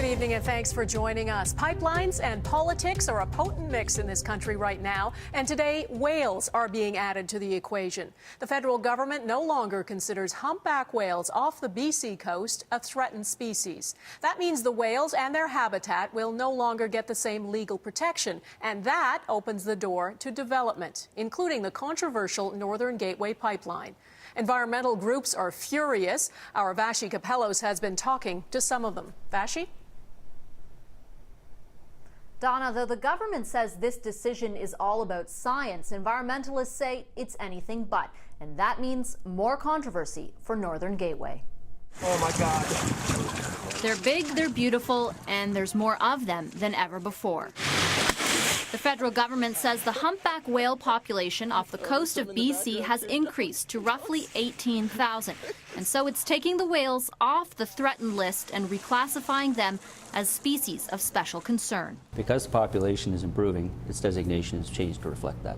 evening and thanks for joining us. Pipelines and politics are a potent mix in this country right now, and today whales are being added to the equation. The federal government no longer considers humpback whales off the BC coast a threatened species. That means the whales and their habitat will no longer get the same legal protection, and that opens the door to development, including the controversial Northern Gateway pipeline. Environmental groups are furious. Our Vashi Capellos has been talking to some of them. Vashi? Donna, though the government says this decision is all about science, environmentalists say it's anything but. And that means more controversy for Northern Gateway. Oh my God. They're big, they're beautiful, and there's more of them than ever before. The federal government says the humpback whale population off the coast of BC has increased to roughly 18,000. And so it's taking the whales off the threatened list and reclassifying them as species of special concern. Because the population is improving, its designation has changed to reflect that.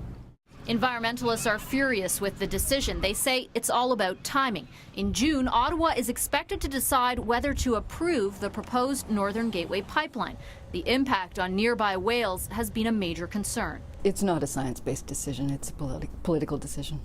Environmentalists are furious with the decision. They say it's all about timing. In June, Ottawa is expected to decide whether to approve the proposed Northern Gateway pipeline. The impact on nearby whales has been a major concern. It's not a science-based decision, it's a political decision.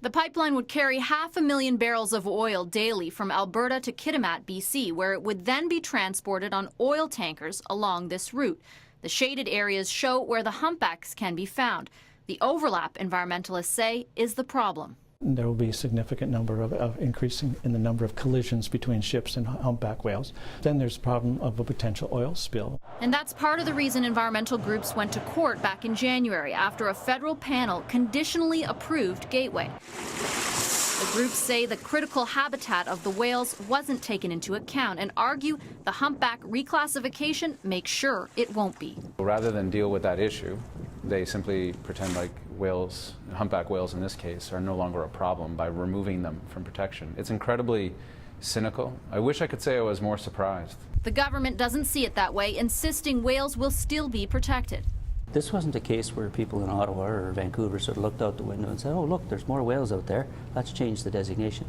The pipeline would carry 500,000 barrels of oil daily from Alberta to Kitimat, BC, where it would then be transported on oil tankers along this route. The shaded areas show where the humpbacks can be found. The overlap, environmentalists say, is the problem. There will be a significant number of increasing in the number of collisions between ships and humpback whales. Then there's the problem of a potential oil spill. And that's part of the reason environmental groups went to court back in January after a federal panel conditionally approved Gateway. The groups say the critical habitat of the whales wasn't taken into account and argue the humpback reclassification makes sure it won't be. Rather than deal with that issue, they simply pretend like whales, humpback whales in this case, are no longer a problem by removing them from protection. It's incredibly cynical. I wish I could say I was more surprised. The government doesn't see it that way, insisting whales will still be protected. This wasn't a case where people in Ottawa or Vancouver sort of looked out the window and said, oh, look, there's more whales out there. Let's change the designation.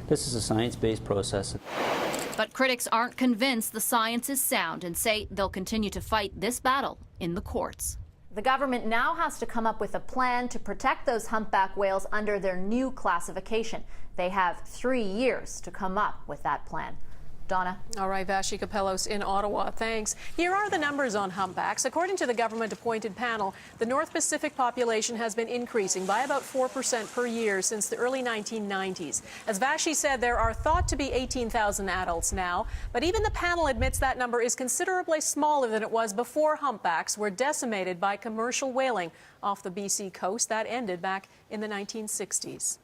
This is a science-based process. But critics aren't convinced the science is sound and say they'll continue to fight this battle in the courts. The government now has to come up with a plan to protect those humpback whales under their new classification. They have 3 years to come up with that plan. Donna. All right, Vashi Capellos in Ottawa. Thanks. Here are the numbers on humpbacks. According to the government-appointed panel, the North Pacific population has been increasing by about 4% per year since the early 1990s. As Vashi said, there are thought to be 18,000 adults now, but even the panel admits that number is considerably smaller than it was before humpbacks were decimated by commercial whaling off the BC coast. That ended back in the 1960s.